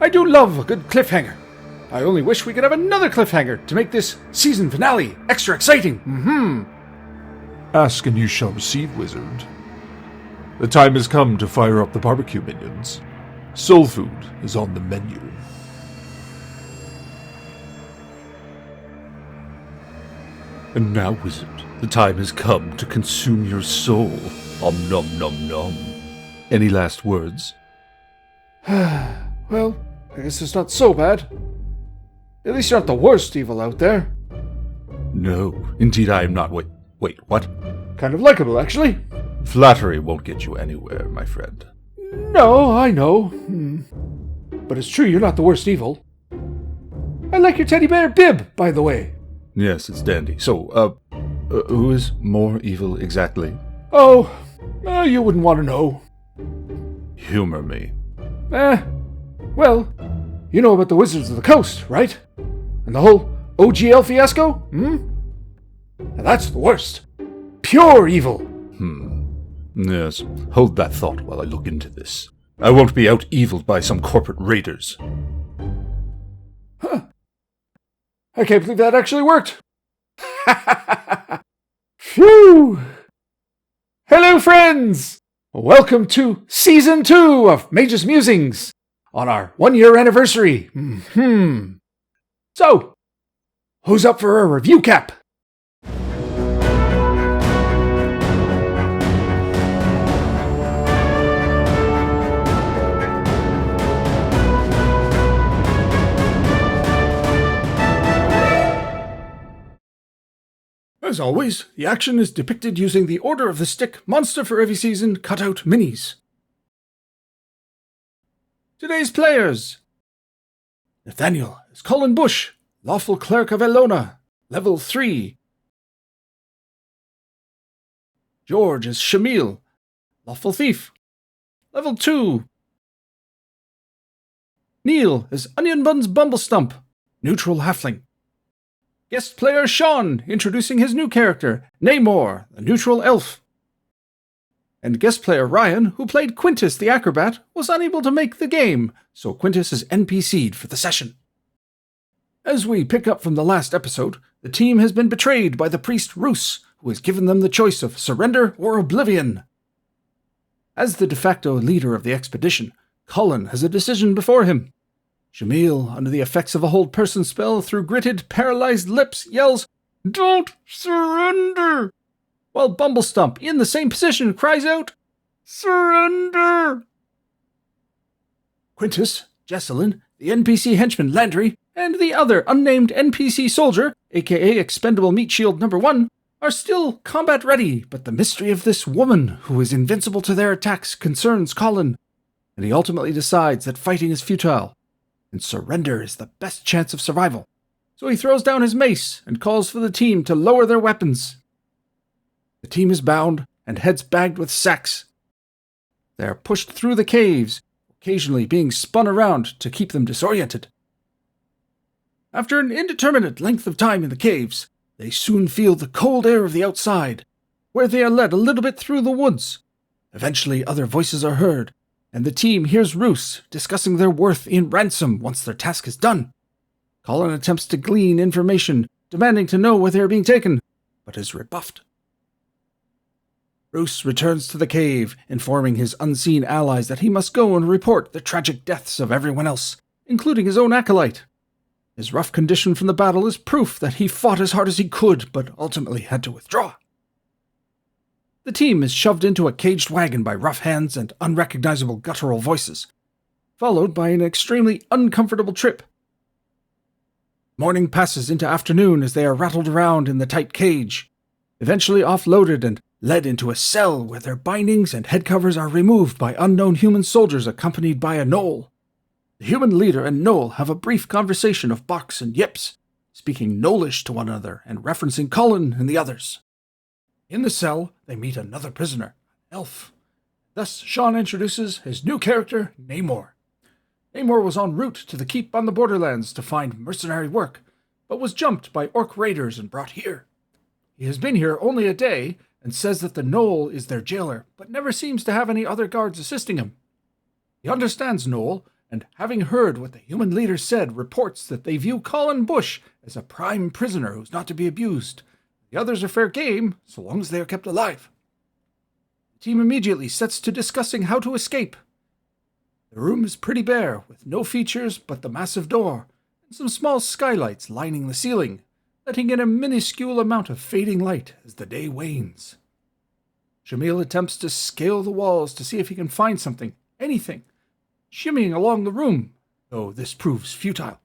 I do love a good cliffhanger. I only wish we could have another cliffhanger to make this season finale extra exciting. Ask and you shall receive, wizard. The time has come to fire up the barbecue minions. Soul food is on the menu. And now, wizard, the time has come to consume your soul. Om nom nom nom. Any last words? Well, I guess it's not so bad. At least you're not the worst evil out there. No, indeed I am not. Wait, what? Kind of likable, actually. Flattery won't get you anywhere, my friend. No, I know. But it's true you're not the worst evil. I like your teddy bear bib, by the way. Yes, it's dandy. So, who is more evil exactly? Oh, you wouldn't want to know. Humor me. Well, you know about the Wizards of the Coast, right? And the whole OGL fiasco? And that's the worst. Pure evil. Yes, hold that thought while I look into this. I won't be out-eviled by some corporate raiders. Huh. I can't believe that actually worked. Phew! Hello, friends! Welcome to Season 2 of Mage's Musings on our 1-year anniversary. So, who's up for a review cap? As always, the action is depicted using the Order of the Stick Monster for Every Season cutout minis. Today's players: Nathaniel is Colin Bush, Lawful Cleric of Elona, Level 3. George is Shamil, Lawful Thief, Level 2. Neil is Onion Buns Bumblestump, Neutral Halfling. Guest player Sean, introducing his new character, Namor, the neutral elf. And guest player Ryan, who played Quintus the acrobat, was unable to make the game, so Quintus is NPC'd for the session. As we pick up from the last episode, the team has been betrayed by the priest Roos, who has given them the choice of surrender or oblivion. As the de facto leader of the expedition, Colin has a decision before him. Shamil, under the effects of a hold person spell through gritted, paralyzed lips, yells, "Don't surrender!" While Bumblestump, in the same position, cries out, "Surrender!" Quintus, Jesselyn, the NPC henchman Landry, and the other unnamed NPC soldier, aka Expendable Meat Shield No. 1, are still combat ready, but the mystery of this woman, who is invincible to their attacks, concerns Colin, and he ultimately decides that fighting is futile, and surrender is the best chance of survival. So he throws down his mace and calls for the team to lower their weapons. The team is bound and heads bagged with sacks. They are pushed through the caves, occasionally being spun around to keep them disoriented. After an indeterminate length of time in the caves, they soon feel the cold air of the outside, where they are led a little bit through the woods. Eventually other voices are heard, and the team hears Roos discussing their worth in ransom once their task is done. Colin attempts to glean information, demanding to know where they are being taken, but is rebuffed. Roos returns to the cave, informing his unseen allies that he must go and report the tragic deaths of everyone else, including his own acolyte. His rough condition from the battle is proof that he fought as hard as he could, but ultimately had to withdraw. The team is shoved into a caged wagon by rough hands and unrecognizable guttural voices, followed by an extremely uncomfortable trip. Morning passes into afternoon as they are rattled around in the tight cage, eventually offloaded and led into a cell where their bindings and head covers are removed by unknown human soldiers accompanied by a gnoll. The human leader and gnoll have a brief conversation of box and yips, speaking gnollish to one another and referencing Colin and the others. In the cell, they meet another prisoner, an elf. Thus, Sean introduces his new character, Namor. Namor was en route to the keep on the Borderlands to find mercenary work, but was jumped by orc raiders and brought here. He has been here only a day, and says that the gnoll is their jailer, but never seems to have any other guards assisting him. He understands Gnoll, and having heard what the human leader said, reports that they view Colin Bush as a prime prisoner who's not to be abused. The others are fair game, so long as they are kept alive. The team immediately sets to discussing how to escape. The room is pretty bare, with no features but the massive door, and some small skylights lining the ceiling, letting in a minuscule amount of fading light as the day wanes. Shamil attempts to scale the walls to see if he can find something, anything, shimmying along the room, though this proves futile.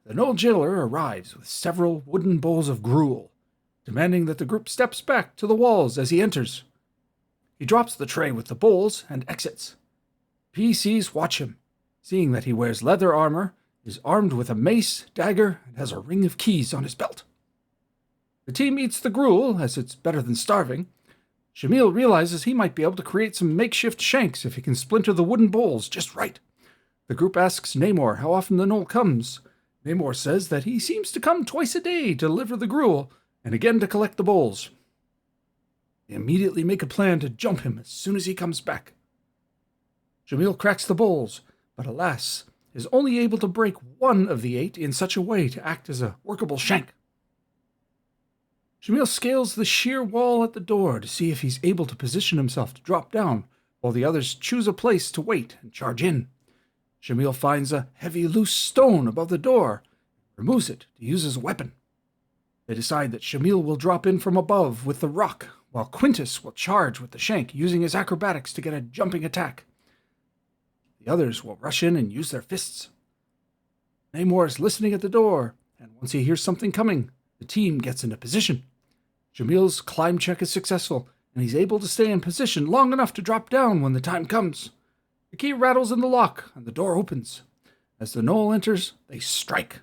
The Knoll jailer arrives with several wooden bowls of gruel, demanding that the group steps back to the walls as he enters. He drops the tray with the bowls and exits. PCs watch him, seeing that he wears leather armor, is armed with a mace, dagger, and has a ring of keys on his belt. The team eats the gruel, as it's better than starving. Shamil realizes he might be able to create some makeshift shanks if he can splinter the wooden bowls just right. The group asks Namor how often the Knoll comes. Namor says that he seems to come twice a day to deliver the gruel, and again to collect the bowls. They immediately make a plan to jump him as soon as he comes back. Shamil cracks the bowls, but alas, is only able to break one of the 8 in such a way to act as a workable shank. Shamil scales the sheer wall at the door to see if he's able to position himself to drop down, while the others choose a place to wait and charge in. Shamil finds a heavy loose stone above the door, and removes it to use as a weapon. They decide that Shamil will drop in from above with the rock, while Quintus will charge with the shank, using his acrobatics to get a jumping attack. The others will rush in and use their fists. Namor is listening at the door, and once he hears something coming, the team gets into position. Shamil's climb check is successful, and he's able to stay in position long enough to drop down when the time comes. The key rattles in the lock, and the door opens. As the Knoll enters, they strike.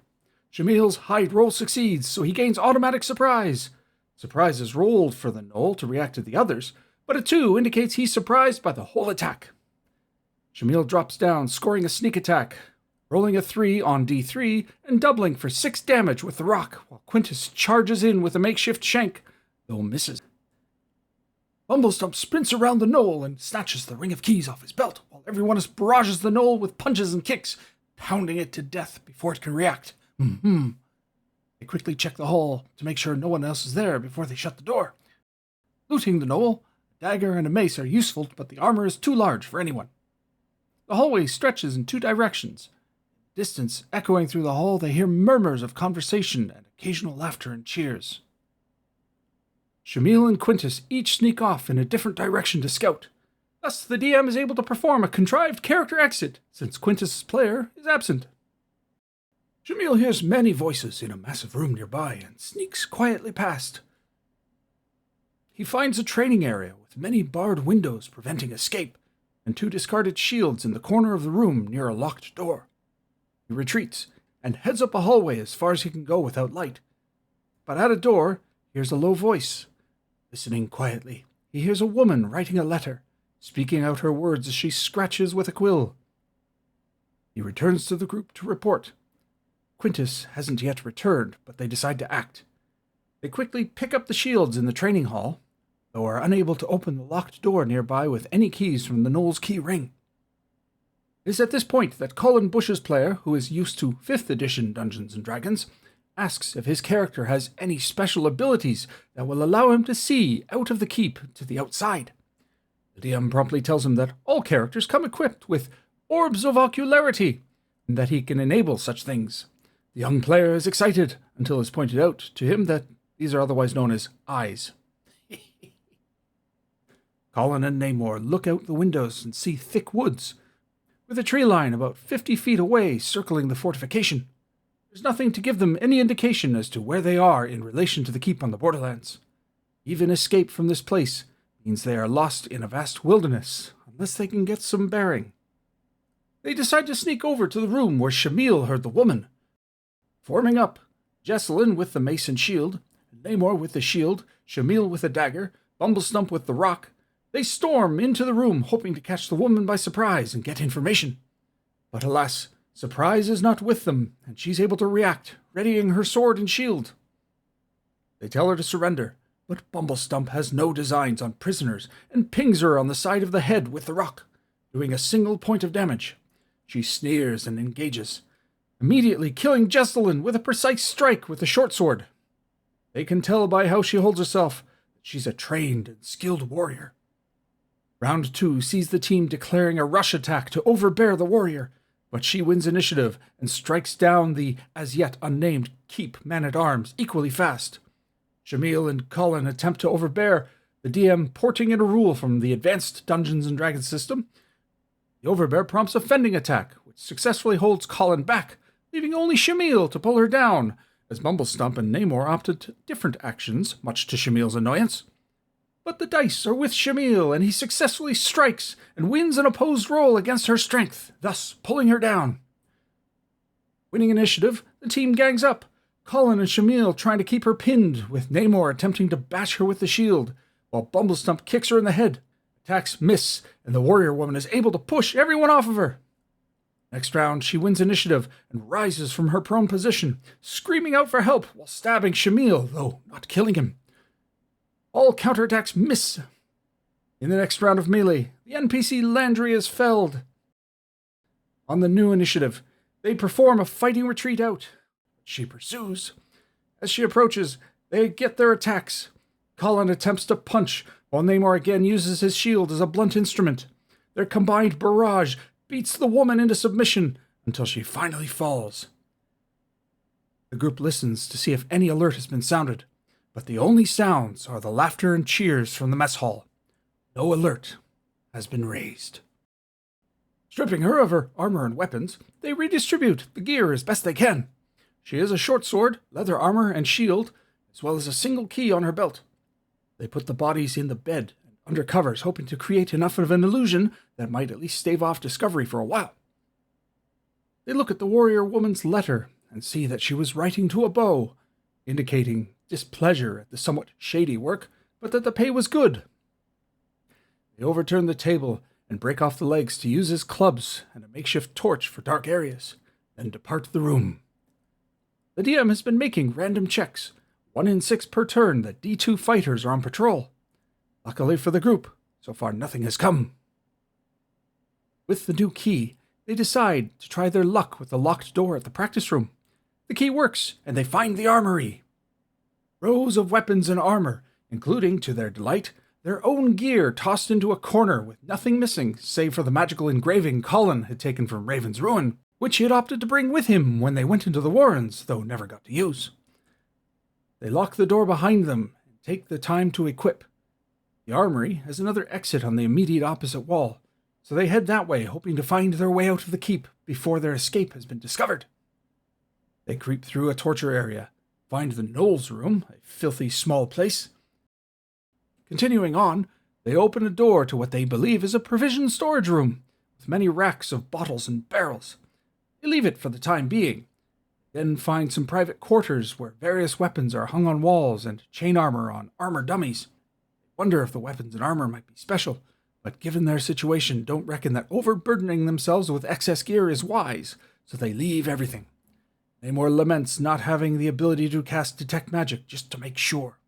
Shamil's hide roll succeeds, so he gains automatic surprise. Surprise is rolled for the Knoll to react to the others, but a 2 indicates he's surprised by the whole attack. Shamil drops down, scoring a sneak attack, rolling a 3 on D3 and doubling for 6 damage with the rock, while Quintus charges in with a makeshift shank, though misses. Bumblestump sprints around the Knoll and snatches the ring of keys off his belt, while everyone barrages the Knoll with punches and kicks, pounding it to death before it can react. They quickly check the hall to make sure no one else is there before they shut the door. Looting the Knoll, a dagger and a mace are useful, but the armor is too large for anyone. The hallway stretches in 2 directions. Distance echoing through the hall, they hear murmurs of conversation and occasional laughter and cheers. Shamil and Quintus each sneak off in a different direction to scout. Thus, the DM is able to perform a contrived character exit, since Quintus's player is absent. Shamil hears many voices in a massive room nearby and sneaks quietly past. He finds a training area with many barred windows preventing escape, and 2 discarded shields in the corner of the room near a locked door. He retreats and heads up a hallway as far as he can go without light. But at a door, he hears a low voice. Listening quietly, he hears a woman writing a letter, speaking out her words as she scratches with a quill. He returns to the group to report. Quintus hasn't yet returned, but they decide to act. They quickly pick up the shields in the training hall, though are unable to open the locked door nearby with any keys from the Knoll's key ring. It is at this point that Colin Bush's player, who is used to 5th edition Dungeons & Dragons, asks if his character has any special abilities that will allow him to see out of the keep to the outside. The DM promptly tells him that all characters come equipped with orbs of ocularity, and that he can enable such things. The young player is excited until it's pointed out to him that these are otherwise known as eyes. Colin and Namor look out the windows and see thick woods, with a tree line about 50 feet away circling the fortification. There's nothing to give them any indication as to where they are in relation to the keep on the Borderlands. Even escape from this place means they are lost in a vast wilderness, unless they can get some bearing. They decide to sneak over to the room where Shamil heard the woman. Forming up, Jesselyn with the mace and shield, Namor with the shield, Shamil with a dagger, Bumblestump with the rock, they storm into the room hoping to catch the woman by surprise and get information. But alas, surprise is not with them, and she's able to react, readying her sword and shield. They tell her to surrender, but Bumblestump has no designs on prisoners and pings her on the side of the head with the rock, doing a single point of damage. She sneers and engages, immediately killing Jesselyn with a precise strike with the short sword. They can tell by how she holds herself that she's a trained and skilled warrior. Round 2 sees the team declaring a rush attack to overbear the warrior, but she wins initiative and strikes down the as-yet unnamed Keep man-at-arms equally fast. Shamil and Colin attempt to overbear, the DM porting in a rule from the advanced Dungeons & Dragons system. The overbear prompts a fending attack, which successfully holds Colin back, leaving only Shamil to pull her down, as Mumblestump and Namor opted different actions, much to Shamil's annoyance. But the dice are with Shamil, and he successfully strikes and wins an opposed roll against her strength, thus pulling her down. Winning initiative, the team gangs up, Colin and Shamil trying to keep her pinned, with Namor attempting to bash her with the shield, while Bumblestump kicks her in the head. Attacks miss, and the warrior woman is able to push everyone off of her. Next round, she wins initiative and rises from her prone position, screaming out for help while stabbing Shamil, though not killing him. All counterattacks miss. In the next round of melee, the NPC Landry is felled. On the new initiative, they perform a fighting retreat out. She pursues. As she approaches, they get their attacks. Colin attempts to punch, while Namor again uses his shield as a blunt instrument. Their combined barrage beats the woman into submission until she finally falls. The group listens to see if any alert has been sounded, but the only sounds are the laughter and cheers from the mess hall. No alert has been raised. Stripping her of her armor and weapons, they redistribute the gear as best they can. She has a short sword, leather armor, and shield, as well as a single key on her belt. They put the bodies in the bed and under covers, hoping to create enough of an illusion that might at least stave off discovery for a while. They look at the warrior woman's letter and see that she was writing to a beau, indicating displeasure at the somewhat shady work, but that the pay was good. They overturn the table and break off the legs to use as clubs and a makeshift torch for dark areas, then depart the room. The DM has been making random checks, 1 in 6 per turn, that D2 fighters are on patrol. Luckily for the group, so far nothing has come. With the new key, they decide to try their luck with the locked door at the practice room. The key works, and they find the armory. Rows of weapons and armor, including, to their delight, their own gear tossed into a corner with nothing missing save for the magical engraving Colin had taken from Raven's Ruin, which he had opted to bring with him when they went into the Warrens, though never got to use. They lock the door behind them and take the time to equip. The armory has another exit on the immediate opposite wall, so they head that way, hoping to find their way out of the keep before their escape has been discovered. They creep through a torture area, find the Knowles room, a filthy small place. Continuing on, they open a door to what they believe is a provision storage room, with many racks of bottles and barrels. They leave it for the time being, then find some private quarters where various weapons are hung on walls and chain armor on armor dummies. They wonder if the weapons and armor might be special, but given their situation, don't reckon that overburdening themselves with excess gear is wise, so they leave everything. Namor laments not having the ability to cast Detect Magic just to make sure.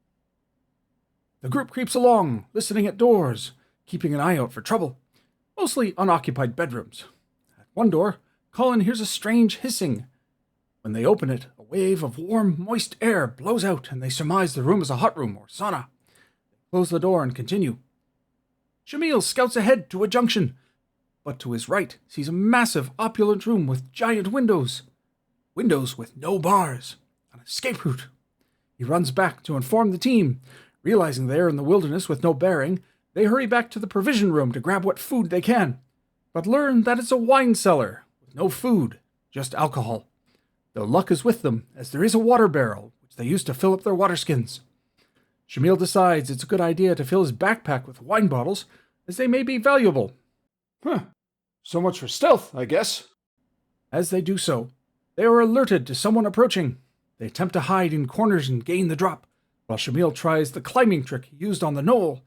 The group creeps along, listening at doors, keeping an eye out for trouble, mostly unoccupied bedrooms. At one door, Colin hears a strange hissing. When they open it, a wave of warm, moist air blows out, and they surmise the room is a hot room or sauna. They close the door and continue. Shamil scouts ahead to a junction, but to his right sees a massive, opulent room with giant windows. Windows with no bars. An escape route. He runs back to inform the team. Realizing they are in the wilderness with no bearing, they hurry back to the provision room to grab what food they can, but learn that it's a wine cellar with no food, just alcohol. Though luck is with them, as there is a water barrel, which they use to fill up their water skins. Shamil decides it's a good idea to fill his backpack with wine bottles, as they may be valuable. So much for stealth, I guess. As they do so, they are alerted to someone approaching. They attempt to hide in corners and gain the drop, while Shamil tries the climbing trick used on the knoll.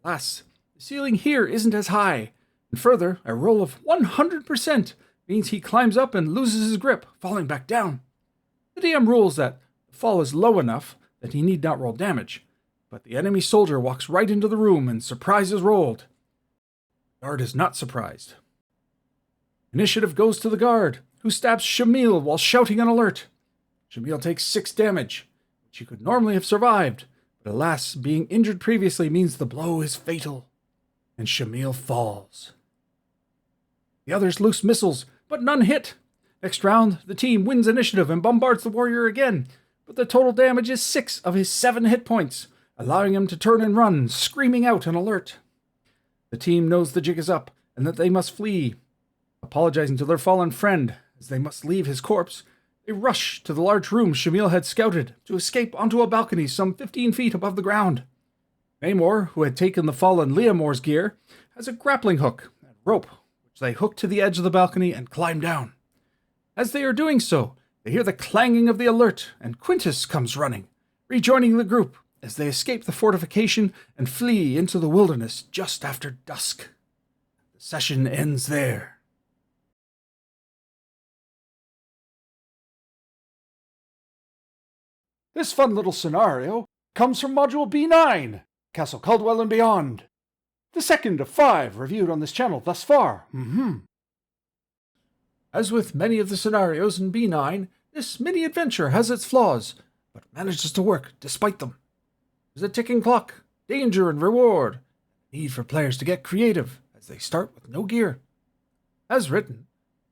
Alas, the ceiling here isn't as high, and further, a roll of 100% means he climbs up and loses his grip, falling back down. The DM rules that the fall is low enough that he need not roll damage, but the enemy soldier walks right into the room and surprise is rolled. The guard is not surprised. Initiative goes to the guard, who stabs Shamil while shouting an alert. Shamil takes 6 damage, which he could normally have survived, but alas, being injured previously means the blow is fatal, and Shamil falls. The others loose missiles, but none hit. Next round, the team wins initiative and bombards the warrior again, but the total damage is 6 of his 7 hit points, allowing him to turn and run, screaming out an alert. The team knows the jig is up, and that they must flee. Apologizing to their fallen friend, as they must leave his corpse, they rush to the large room Shamil had scouted to escape onto a balcony some 15 feet above the ground. Maymore, who had taken the fallen Leomor's gear, has a grappling hook and rope, which they hook to the edge of the balcony and climb down. As they are doing so, they hear the clanging of the alert, and Quintus comes running, rejoining the group as they escape the fortification and flee into the wilderness just after dusk. The session ends there. This fun little scenario comes from Module B9, Castle Caldwell and Beyond. The second of 5 reviewed on this channel thus far. As with many of the scenarios in B9, this mini-adventure has its flaws, but manages to work despite them. There's a ticking clock, danger and reward, and need for players to get creative as they start with no gear. As written,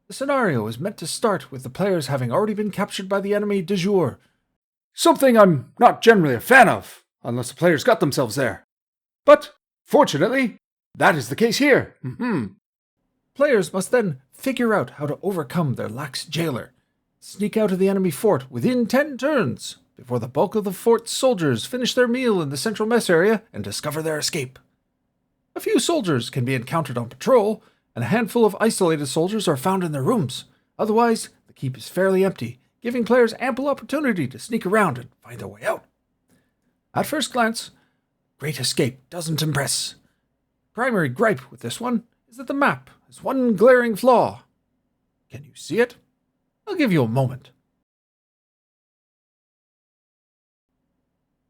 the scenario is meant to start with the players having already been captured by the enemy de jour, something I'm not generally a fan of, unless the players got themselves there. But, fortunately, that is the case here. Players must then figure out how to overcome their lax jailer, sneak out of the enemy fort within 10 turns, before the bulk of the fort's soldiers finish their meal in the central mess area and discover their escape. A few soldiers can be encountered on patrol, and a handful of isolated soldiers are found in their rooms. Otherwise, the keep is fairly empty, giving players ample opportunity to sneak around and find their way out. At first glance, Great Escape doesn't impress. Primary gripe with this one is that the map has one glaring flaw. Can you see it? I'll give you a moment.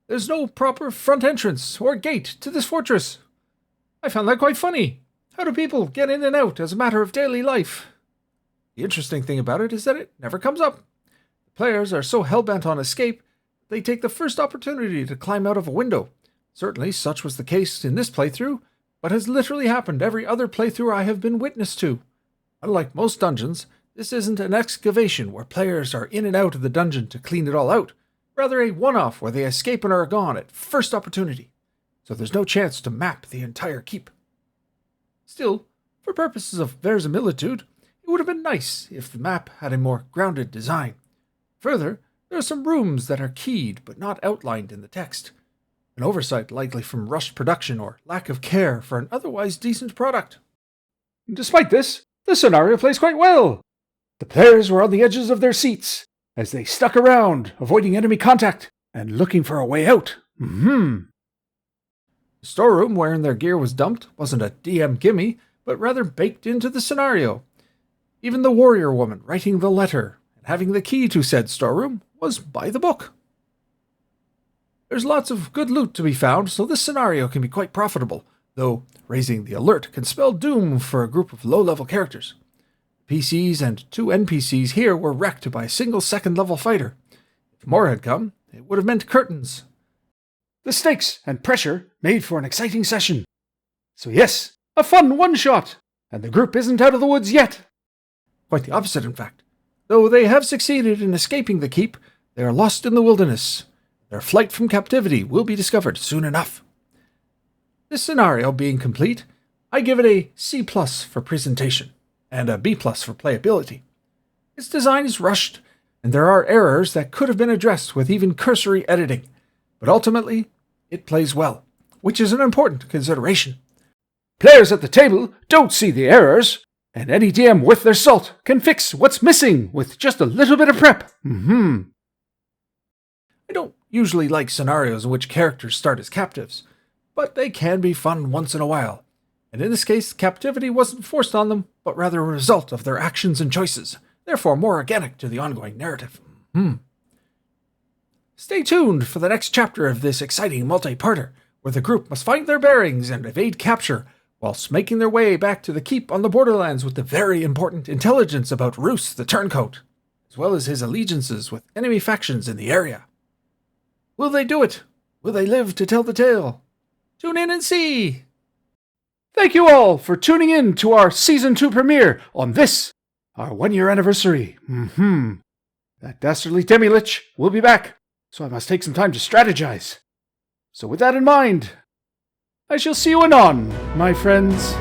There's no proper front entrance or gate to this fortress. I found that quite funny. How do people get in and out as a matter of daily life? The interesting thing about it is that it never comes up. The players are so hell-bent on escape, they take the first opportunity to climb out of a window. Certainly such was the case in this playthrough, but has literally happened every other playthrough I have been witness to. Unlike most dungeons, this isn't an excavation where players are in and out of the dungeon to clean it all out. Rather a one-off where they escape and are gone at first opportunity, so there's no chance to map the entire keep. Still, for purposes of verisimilitude, it would have been nice if the map had a more grounded design. Further, there are some rooms that are keyed but not outlined in the text. An oversight likely from rushed production or lack of care for an otherwise decent product. Despite this, the scenario plays quite well. The players were on the edges of their seats as they stuck around, avoiding enemy contact and looking for a way out. The storeroom wherein their gear was dumped wasn't a DM gimme, but rather baked into the scenario. Even the warrior woman writing the letter and having the key to said storeroom was by the book. There's lots of good loot to be found, so this scenario can be quite profitable, though raising the alert can spell doom for a group of low-level characters. PCs and 2 NPCs here were wrecked by a single second-level fighter. If more had come, it would have meant curtains. The stakes and pressure made for an exciting session. So yes, a fun one-shot, and the group isn't out of the woods yet. Quite the opposite, in fact. Though they have succeeded in escaping the keep, they are lost in the wilderness. Their flight from captivity will be discovered soon enough. This scenario being complete, I give it a C+ for presentation, and a B+ for playability. Its design is rushed, and there are errors that could have been addressed with even cursory editing, but ultimately, it plays well, which is an important consideration. Players at the table don't see the errors, and any DM worth their salt can fix what's missing with just a little bit of prep. I don't usually like scenarios in which characters start as captives, but they can be fun once in a while, and in this case, captivity wasn't forced on them, but rather a result of their actions and choices, therefore more organic to the ongoing narrative. Stay tuned for the next chapter of this exciting multi-parter, where the group must find their bearings and evade capture, whilst making their way back to the keep on the Borderlands with the very important intelligence about Roos the Turncoat, as well as his allegiances with enemy factions in the area. Will they do it? Will they live to tell the tale? Tune in and see! Thank you all for tuning in to our Season 2 premiere on this, our 1-year anniversary. That dastardly Demi-Lich will be back, so I must take some time to strategize. So with that in mind, I shall see you anon, my friends.